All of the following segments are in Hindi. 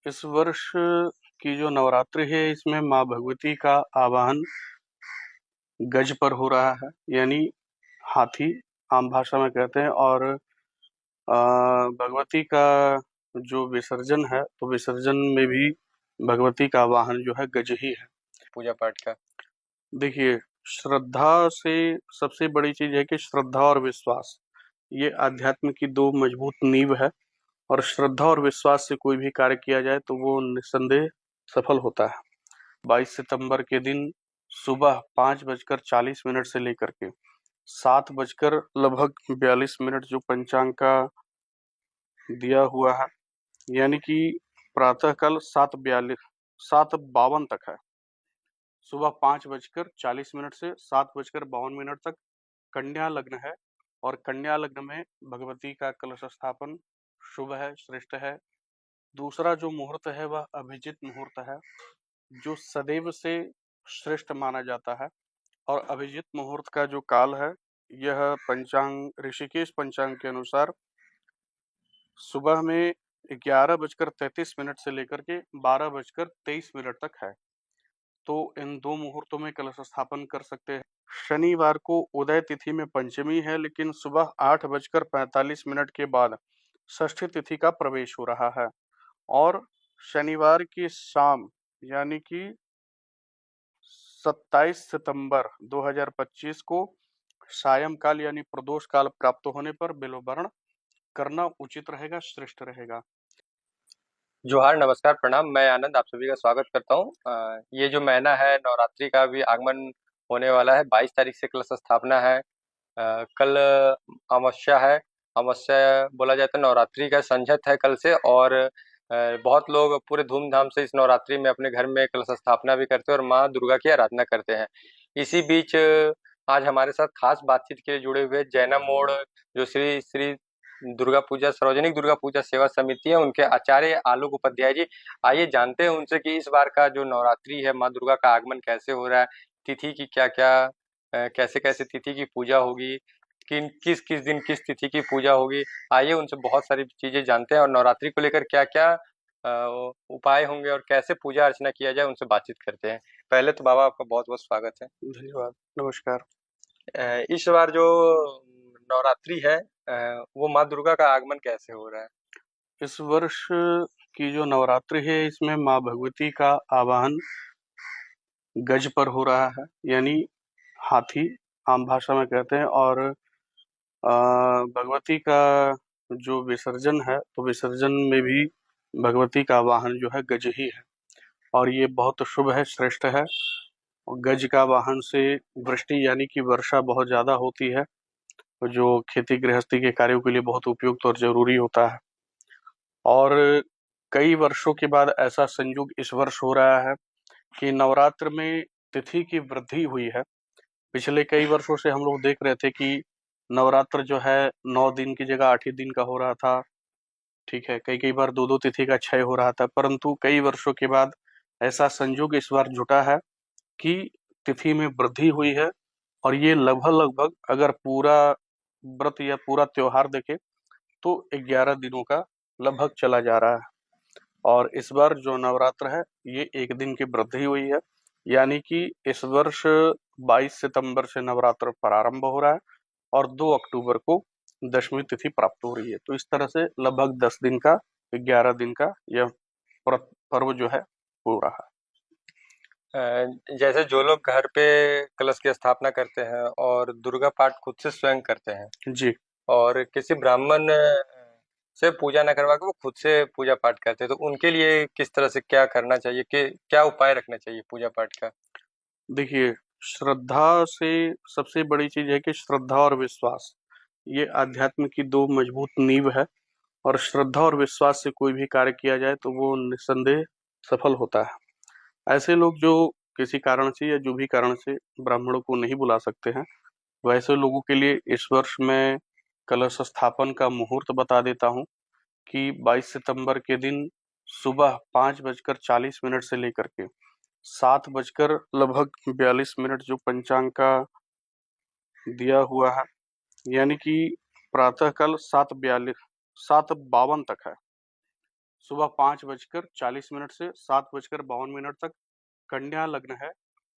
इस वर्ष की जो नवरात्रि है इसमें माँ भगवती का आवाहन गज पर हो रहा है, यानी हाथी आम भाषा में कहते हैं। और भगवती का जो विसर्जन है तो विसर्जन में भी भगवती का वाहन जो है गज ही है। पूजा पाठ का। देखिए, श्रद्धा से सबसे बड़ी चीज है कि श्रद्धा और विश्वास ये आध्यात्म की दो मजबूत नींव है। और श्रद्धा और विश्वास से कोई भी कार्य किया जाए तो वो निस्संदेह सफल होता है। 22 सितंबर के दिन सुबह 5:40 से लेकर के 7:42 जो पंचांग का दिया हुआ है, यानी कि प्रातःकाल 7:52 तक है। सुबह 5:40 से 7:52 तक कन्या लग्न है। और कन्या लग्न में भगवती का कलश स्थापन शुभ है, श्रेष्ठ है। दूसरा जो मुहूर्त है वह अभिजित मुहूर्त है, जो सदैव से श्रेष्ठ माना जाता है। और अभिजित मुहूर्त का जो काल है, यह पंचांग ऋषिकेश पंचांग के अनुसार सुबह में 11:33 से लेकर के 12:23 तक है। तो इन दो मुहूर्तों में कलश स्थापन कर सकते हैं। शनिवार को उदय तिथि में पंचमी है, लेकिन सुबह 8:45 के बाद षष्ठी तिथि का प्रवेश हो रहा है। और शनिवार की शाम यानी कि 27 सितंबर 2025 को सायंकाल यानी प्रदोष काल प्राप्त होने पर बिल्ववर्ण करना उचित रहेगा, श्रेष्ठ रहेगा। जोहार, नमस्कार, प्रणाम। मैं आनंद आप सभी का स्वागत करता हूँ। ये जो महीना है नवरात्रि का भी आगमन होने वाला है। 22 तारीख से कलश स्थापना है। कल अमावस्या है। अमावस्या बोला जाए तो नवरात्रि का संझत है कल से। और बहुत लोग पूरे धूमधाम से इस नवरात्रि में अपने घर में कलश स्थापना भी करते हैं और माँ दुर्गा की आराधना करते हैं। इसी बीच आज हमारे साथ खास बातचीत के लिए जुड़े हुए जैना मोड़ जो श्री श्री दुर्गा पूजा सार्वजनिक दुर्गा पूजा सेवा समिति है, उनके आचार्य आलोक उपाध्याय जी। आइए जानते हैं उनसे कि इस बार का जो नवरात्रि है माँ दुर्गा का आगमन कैसे हो रहा है, तिथि की क्या क्या कैसे कैसे तिथि की पूजा होगी, किस किस दिन किस तिथि की पूजा होगी। आइए उनसे बहुत सारी चीजें जानते हैं और नवरात्रि को लेकर क्या क्या उपाय होंगे और कैसे पूजा अर्चना किया जाए उनसे बातचीत करते हैं। पहले तो बाबा आपका बहुत बहुत स्वागत है। धन्यवाद, नमस्कार। इस बार जो नवरात्रि है वो माँ दुर्गा का आगमन कैसे हो रहा है? इस वर्ष की जो नवरात्रि है इसमें माँ भगवती का आवाहन गज पर हो रहा है, यानी हाथी आम भाषा में कहते हैं। और भगवती का जो विसर्जन है तो विसर्जन में भी भगवती का वाहन जो है गज ही है। और ये बहुत शुभ है, श्रेष्ठ है। और गज का वाहन से वृष्टि यानी कि वर्षा बहुत ज्यादा होती है, जो खेती गृहस्थी के कार्यों के लिए बहुत उपयुक्त और जरूरी होता है। और कई वर्षों के बाद ऐसा संयोग इस वर्ष हो रहा है कि नवरात्र में तिथि की वृद्धि हुई है। पिछले कई वर्षों से हम लोग देख रहे थे कि नवरात्र जो है 9 दिन की जगह 8 ही दिन का हो रहा था। ठीक है, कई कई बार दो दो तिथि का क्षय हो रहा था, परंतु कई वर्षों के बाद ऐसा संयोग इस बार जुटा है कि तिथि में वृद्धि हुई है। और ये लगभग लगभग अगर पूरा व्रत या पूरा त्योहार देखे तो 11 दिनों का लगभग चला जा रहा है। और इस बार जो नवरात्र है ये एक दिन की वृद्धि हुई है, यानी कि इस वर्ष 22 सितंबर से नवरात्र प्रारंभ हो रहा है और 2 अक्टूबर को दशमी तिथि प्राप्त हो रही है। तो इस तरह से लगभग 10 दिन का 11 दिन का यह पर्व जो है हो रहा जैसे जो लोग घर पे कलश की स्थापना करते हैं और दुर्गा पाठ खुद से स्वयं करते हैं है जी। और किसी ब्राह्मण से पूजा न करवा के वो खुद से पूजा पाठ करते हैं, तो उनके लिए किस तरह से क्या करना चाहिए, कि क्या उपाय रखना चाहिए पूजा पाठ का? देखिए, श्रद्धा से सबसे बड़ी चीज है कि श्रद्धा और विश्वास ये आध्यात्म की दो मजबूत नींव है। और श्रद्धा और विश्वास से कोई भी कार्य किया जाए तो वो निस्संदेह सफल होता है। ऐसे लोग जो किसी कारण से या जो भी कारण से ब्राह्मणों को नहीं बुला सकते हैं, वैसे लोगों के लिए इस वर्ष मैं कलश स्थापन का मुहूर्त बता देता हूँ कि 22 सितंबर के दिन सुबह 5:40 से लेकर के 7:42 जो पंचांग का दिया हुआ है, यानी कि प्रातःकाल 7:52 तक है। सुबह 5:40 से 7:52 तक कन्या लग्न है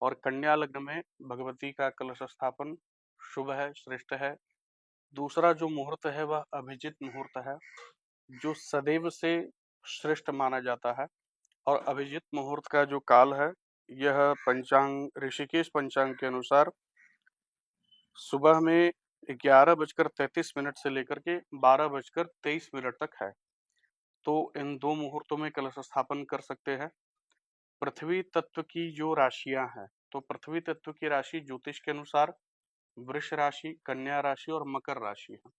और कन्या लग्न में भगवती का कलश स्थापन शुभ है, श्रेष्ठ है। दूसरा जो मुहूर्त है वह अभिजित मुहूर्त है, जो सदैव से श्रेष्ठ माना जाता है। और अभिजित मुहूर्त का जो काल है, यह पंचांग ऋषिकेश पंचांग के अनुसार सुबह में 11:33 से लेकर के 12:23 तक है। तो इन दो मुहूर्तों में कलश स्थापन कर सकते हैं। पृथ्वी तत्व की जो राशियां हैं, तो पृथ्वी तत्व की राशि ज्योतिष के अनुसार वृष राशि, कन्या राशि और मकर राशि है।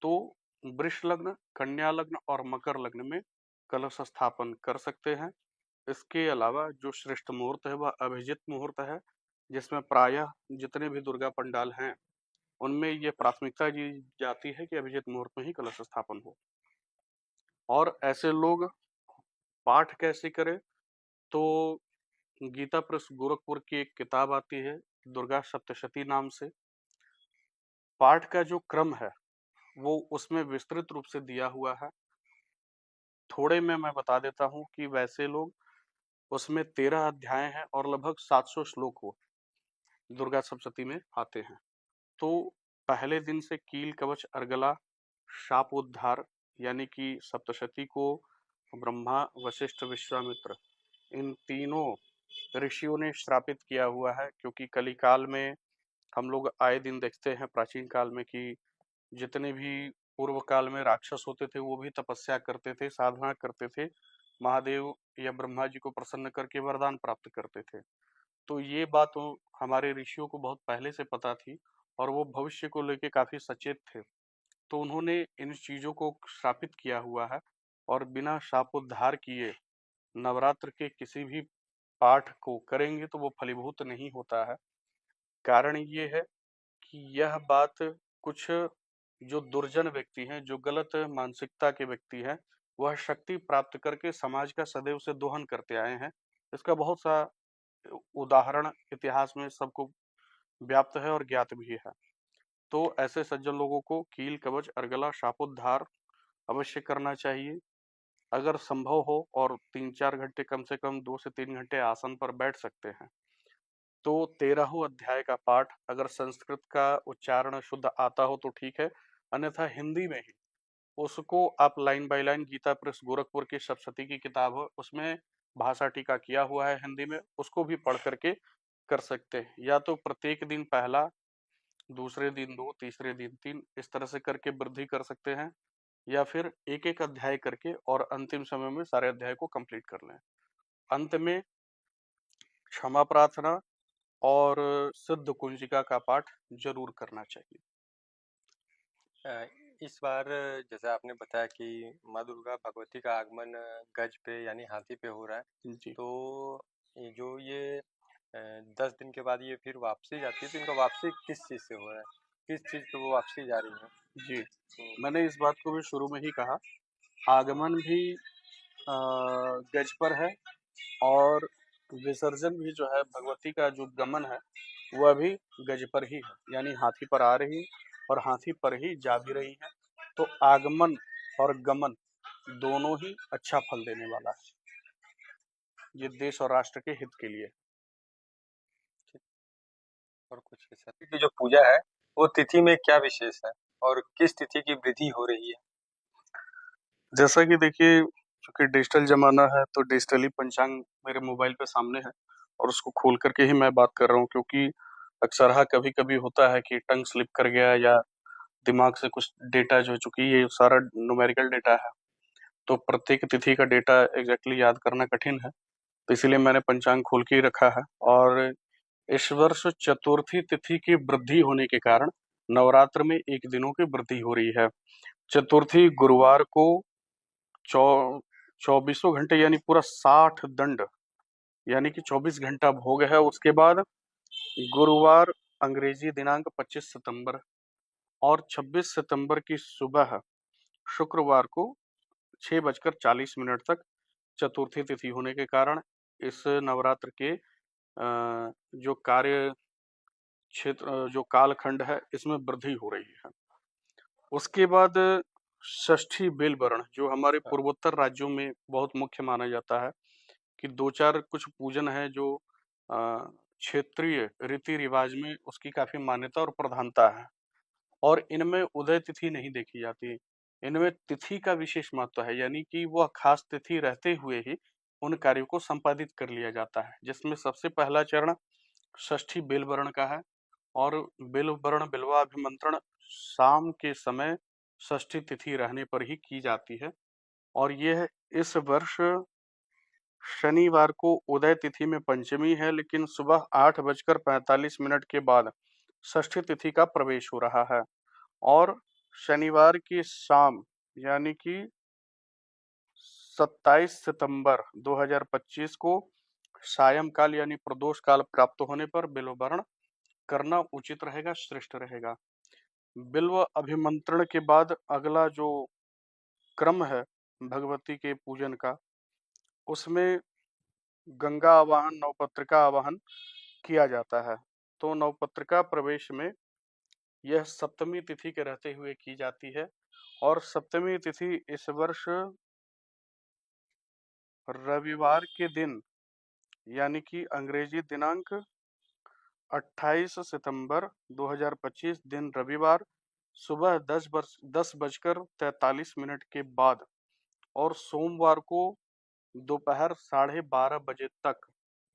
तो वृष लग्न, कन्या लग्न और मकर लग्न में कलश स्थापन कर सकते हैं। इसके अलावा जो श्रेष्ठ मुहूर्त है वह अभिजित मुहूर्त है, जिसमें प्रायः जितने भी दुर्गा पंडाल हैं उनमें ये प्राथमिकता दी जाती है कि अभिजित मुहूर्त में ही कलश स्थापन हो। और ऐसे लोग पाठ कैसे करें, तो गीता प्रेस गोरखपुर की एक किताब आती है दुर्गा सप्तशती नाम से। पाठ का जो क्रम है वो उसमें विस्तृत रूप से दिया हुआ है। थोड़े में मैं बता देता हूँ कि वैसे लोग उसमें 13 अध्याय हैं और लगभग 700 श्लोक हो दुर्गा सप्तशती में आते हैं। तो पहले दिन से कील कवच अर्गला शापोद्धार यानी कि सप्तशती को ब्रह्मा वशिष्ठ विश्वामित्र इन तीनों ऋषियों ने श्रापित किया हुआ है, क्योंकि कलिकाल में हम लोग आए दिन देखते हैं प्राचीन काल में कि जितने भी पूर्व काल में राक्षस होते थे वो भी तपस्या करते थे, साधना करते थे, महादेव या ब्रह्मा जी को प्रसन्न करके वरदान प्राप्त करते थे। तो ये बात हमारे ऋषियों को बहुत पहले से पता थी और वो भविष्य को लेके काफी सचेत थे। तो उन्होंने इन चीजों को श्रापित किया हुआ है और बिना शापोद्धार किए नवरात्र के किसी भी पाठ को करेंगे तो वो फलीभूत नहीं होता है। कारण ये है कि यह बात कुछ जो दुर्जन व्यक्ति हैं, जो गलत मानसिकता के व्यक्ति हैं, वह शक्ति प्राप्त करके समाज का सदैव से दोहन करते आए हैं। इसका बहुत सा उदाहरण इतिहास में सबको व्याप्त है और ज्ञात भी है। तो ऐसे सज्जन लोगों को कील कवच अर्गला शापोद्धार अवश्य करना चाहिए। अगर संभव हो और 3-4 घंटे, कम से कम 2 से 3 घंटे आसन पर बैठ सकते हैं, तो 13 अध्याय का पाठ अगर संस्कृत का उच्चारण शुद्ध आता हो तो ठीक है, अन्यथा हिंदी में ही उसको आप line by line Gita Press Gorakhpur की सप्तशती की किताब है, उसमें भाषा टीका किया हुआ है हिंदी में, उसको भी पढ़ करके कर सकते हैं। या तो प्रत्येक दिन पहला, दूसरे दिन 2, तीसरे दिन 3, इस तरह से करके वृद्धि कर सकते हैं, या फिर एक-एक अध्याय करके और अंतिम समय में सारे अध्याय को कंप्लीट कर लें। अंत में क्षमा प्रार्थना और सिद्ध कुंजिका का पाठ जरूर करना चाहिए। इस बार जैसे आपने बताया कि माँ दुर्गा भगवती का आगमन गज पे यानी हाथी पे हो रहा है, जी। तो ये 10 दिन के बाद ये फिर वापसी जाती है, तो इनका वापसी किस चीज़ से हो रहा है? किस चीज़ पे वो वापसी जा रही है? जी, तो मैंने इस बात को भी शुरू में ही कहा, आगमन भी गज पर है और विसर्जन भी जो है भगवती का जो गमन है वह भी गज पर ही है, यानी हाथी पर आ रही और हाथी पर ही जा भी रही है। तो आगमन और गमन दोनों ही अच्छा फल देने वाला है, ये देश और राष्ट्र के हित के लिए। और कुछ सरस्वती की जो पूजा है, वो तिथि में क्या विशेष है और किस तिथि की वृद्धि हो रही है? जैसा कि देखिए, चूंकि डिजिटल जमाना है तो डिजिटली पंचांग मेरे मोबाइल पे सामने है और उसको खोल करके ही मैं बात कर रहा हूँ, क्योंकि अक्सर कभी कभी होता है कि टंग स्लिप कर गया या दिमाग से कुछ डेटा जो, चूंकि ये सारा न्यूमेरिकल डेटा है तो प्रत्येक तिथि का डेटा एग्जैक्टली याद करना कठिन है, तो इसीलिए मैंने पंचांग खोल के ही रखा है। और इस वर्ष चतुर्थी तिथि की वृद्धि होने के कारण नवरात्र में 1 दिनों की वृद्धि हो रही है। चतुर्थी गुरुवार को 24 घंटे यानी पूरा 60 दंड यानी कि 24 घंटा भोग है। उसके बाद गुरुवार अंग्रेजी दिनांक 25 सितंबर और 26 सितंबर की सुबह शुक्रवार को 6:40 तक चतुर्थी तिथि होने के कारण इस नवरात्र के जो कार्य क्षेत्र, जो कालखंड है, इसमें वृद्धि हो रही है। उसके बाद षष्ठी बेलवरण जो हमारे हाँ। पूर्वोत्तर राज्यों में बहुत मुख्य माना जाता है कि दो चार कुछ पूजन है जो अ, क्षेत्रीय रीति रिवाज में उसकी काफी मान्यता और प्रधानता है और इनमें उदय तिथि नहीं देखी जाती। इनमें तिथि का विशेष महत्व है, यानी कि वह खास तिथि रहते हुए ही उन कार्यों को संपादित कर लिया जाता है, जिसमें सबसे पहला चरण षष्ठी बेलवरण का है। और बेलवरण बिल्वाभिमंत्रण शाम के समय षष्ठी तिथि रहने पर ही की जाती है और यह इस वर्ष शनिवार को उदय तिथि में पंचमी है, लेकिन सुबह 8:45 के बाद षष्ठी तिथि का प्रवेश हो रहा है और शनिवार की शाम यानी कि 27 सितंबर 2025 को सायंकाल यानी प्रदोष काल प्राप्त होने पर बिल्ववरण करना उचित रहेगा, श्रेष्ठ रहेगा। बिल्व अभिमंत्रण के बाद अगला जो क्रम है भगवती के पूजन का, उसमें गंगा आवाहन नवपत्रिका आवाहन किया जाता है। तो नवपत्रिका प्रवेश में यह सप्तमी तिथि के रहते हुए की जाती है और सप्तमी तिथि इस वर्ष रविवार के दिन यानी कि अंग्रेजी दिनांक 28 सितंबर 2025 दिन रविवार सुबह 10:43 के बाद और सोमवार को दोपहर 12:30 बजे तक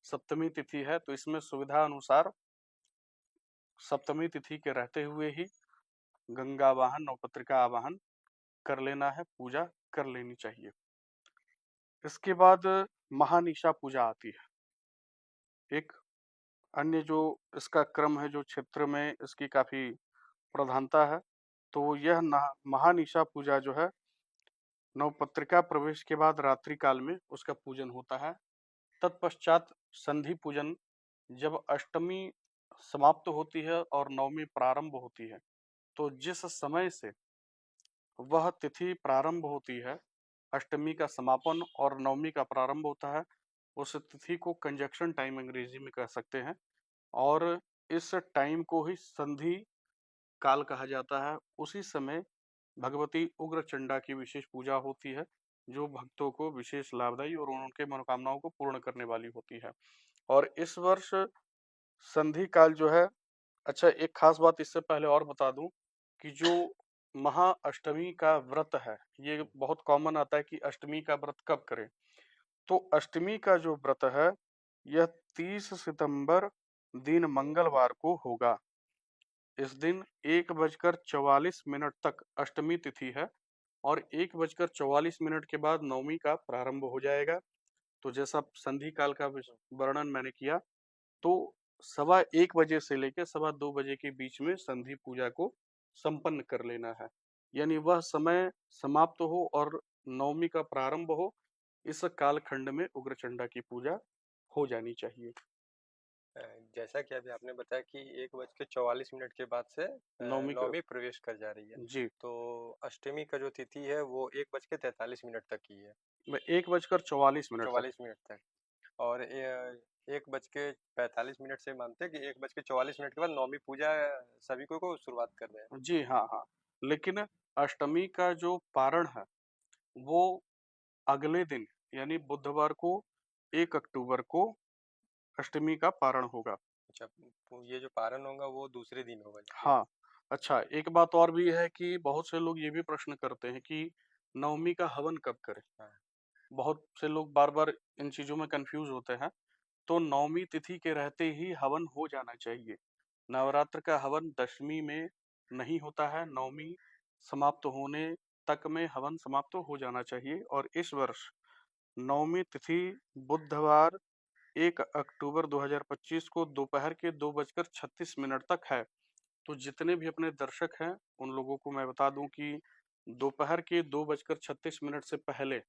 सप्तमी तिथि है। तो इसमें सुविधा अनुसार सप्तमी तिथि के रहते हुए ही गंगा आवाहन नवपत्रिका आवाहन कर लेना है, पूजा कर लेनी चाहिए। इसके बाद महानिशा पूजा आती है। एक अन्य जो इसका क्रम है जो क्षेत्र में इसकी काफी प्रधानता है, तो यह महानिशा पूजा जो है नवपत्रिका प्रवेश के बाद रात्रि काल में उसका पूजन होता है। तत्पश्चात संधि पूजन जब अष्टमी समाप्त होती है और नवमी प्रारंभ होती है, तो जिस समय से वह तिथि प्रारंभ होती है, अष्टमी का समापन और नवमी का प्रारंभ होता है, उस तिथि को कंजक्शन टाइम अंग्रेजी में कह सकते हैं और इस टाइम को ही संधि काल कहा जाता है। उसी समय भगवती उग्रचंडा की विशेष पूजा होती है, जो भक्तों को विशेष लाभदायी और उनके मनोकामनाओं को पूर्ण करने वाली होती है। और इस वर्ष संधि काल जो है, अच्छा एक खास बात इससे पहले और बता दूं कि जो महाअष्टमी का व्रत है, ये बहुत कॉमन आता है कि अष्टमी का व्रत कब करें। तो अष्टमी का जो व्रत है यह 30 सितंबर दिन मंगलवार को होगा। इस दिन 1:44 तक अष्टमी तिथि है और 1:44 के बाद नवमी का प्रारंभ हो जाएगा। तो जैसा संधि काल का वर्णन मैंने किया, तो 1:15 से लेकर 2:15 बजे के बीच में संधि पूजा को संपन्न कर लेना है, यानी वह समय समाप्त हो और नवमी का प्रारंभ हो, इस कालखंड में उग्रचंडा की पूजा हो जानी चाहिए। अ, जैसा कि अभी आपने बताया कि 1:44 के बाद से नवमी का नवमी प्रवेश कर जा रही है, जी तो अष्टमी का जो तिथि है वो 1:43 तक की है, 1:44 तक। 44 मिनट तक। और 1:45 से मानते हैं कि 1:44 के बाद नवमी पूजा सभी को शुरुआत कर रहे हैं। जी हाँ हाँ, लेकिन अष्टमी का जो पारण है वो अगले दिन यानी बुधवार को 1 अक्टूबर को अष्टमी का पारण होगा। अच्छा, ये जो पारण होगा वो दूसरे दिन होगा। हाँ, अच्छा एक बात और भी है कि बहुत से लोग ये भी प्रश्न करते हैं कि नवमी का हवन कब करें। हाँ। बहुत से लोग बार बार इन चीजों में कंफ्यूज होते हैं। तो नवमी तिथि के रहते ही हवन हो जाना चाहिए। नवरात्र का हवन दशमी में नहीं होता है, नवमी समाप्त होने तक में हवन समाप्त हो जाना चाहिए। और इस वर्ष नवमी तिथि बुधवार 1 अक्टूबर 2025 को दोपहर के 2:36 तक है। तो जितने भी अपने दर्शक हैं उन लोगों को मैं बता दूं कि दोपहर के 2:36 से पहले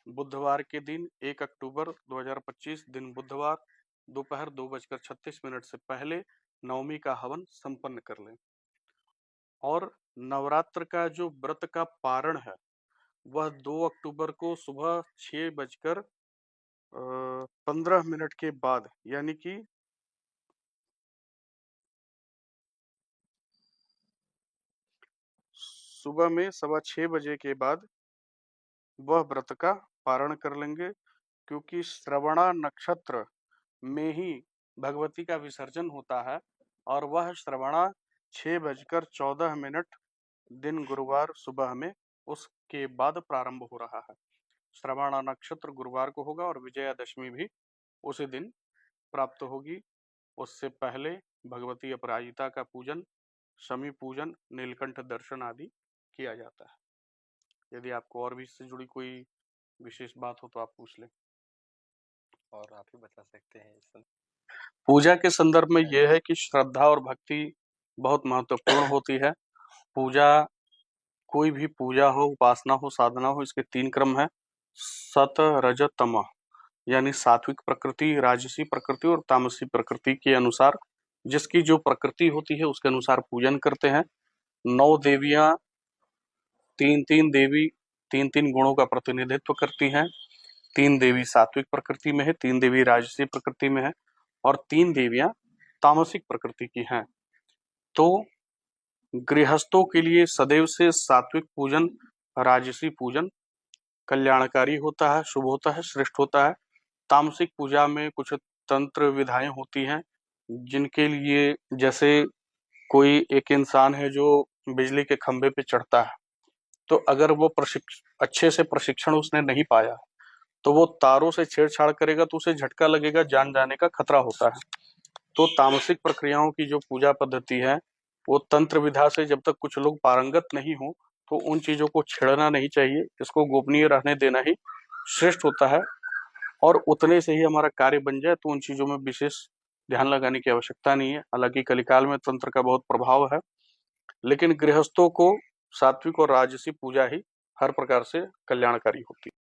बुधवार के दिन 1 अक्टूबर 2025 दिन बुधवार दोपहर 2:36 से पहले नवमी का हवन संपन्न कर लें। और नवरात्र का जो व्रत का पारण है वह 2 अक्टूबर को सुबह 6:15 के बाद यानी कि सुबह में 6:15 बजे के बाद वह व्रत का पारण कर लेंगे, क्योंकि श्रवणा नक्षत्र में ही भगवती का विसर्जन होता है और वह श्रवणा 6:14 दिन गुरुवार सुबह में उसके बाद प्रारंभ हो रहा है। श्रवणा नक्षत्र गुरुवार को होगा और विजयादशमी भी उसी दिन प्राप्त होगी। उससे पहले भगवती अपराजिता का पूजन, शमी पूजन, नीलकंठ दर्शन आदि किया जाता है। यदि आपको और भी इससे जुड़ी कोई विशेष बात हो तो आप पूछ लें। और आप ही बता सकते हैं इस पूजा के संदर्भ में यह है कि श्रद्धा और भक्ति बहुत महत्वपूर्ण होती है। पूजा, कोई भी पूजा हो, उपासना हो, साधना हो, इसके 3 क्रम है, सत, रज, तम, यानी सात्विक प्रकृति, राजसी प्रकृति और तामसी प्रकृति के अनुसार जिसकी जो प्रकृति होती है उसके अनुसार पूजन करते हैं। 9 देवियां, 3-3 देवी 3-3 गुणों का प्रतिनिधित्व करती हैं। 3 देवी सात्विक प्रकृति में है, 3 देवी राजसी प्रकृति में है और 3 देवियां तामसिक प्रकृति की हैं। तो गृहस्थों के लिए सदैव से सात्विक पूजन, राजसी पूजन कल्याणकारी होता है, शुभ होता है, श्रेष्ठ होता है। तामसिक पूजा में कुछ तंत्र विधाएं होती हैं, जिनके लिए, जैसे कोई एक इंसान है जो बिजली के खंभे पे चढ़ता है, तो अगर वो अच्छे से प्रशिक्षण उसने नहीं पाया तो वो तारों से छेड़छाड़ करेगा तो उसे झटका लगेगा, जान जाने का खतरा होता है। तो तामसिक प्रक्रियाओं की जो पूजा पद्धति है वो तंत्र विधा से जब तक कुछ लोग पारंगत नहीं हो तो उन चीजों को छेड़ना नहीं चाहिए, इसको गोपनीय रहने देना ही श्रेष्ठ होता है और उतने से ही हमारा कार्य बन जाए तो उन चीजों में विशेष ध्यान लगाने की आवश्यकता नहीं है। हालांकि कलिकाल में तंत्र का बहुत प्रभाव है, लेकिन गृहस्थों को सात्विक और राजसी पूजा ही हर प्रकार से कल्याणकारी होती है।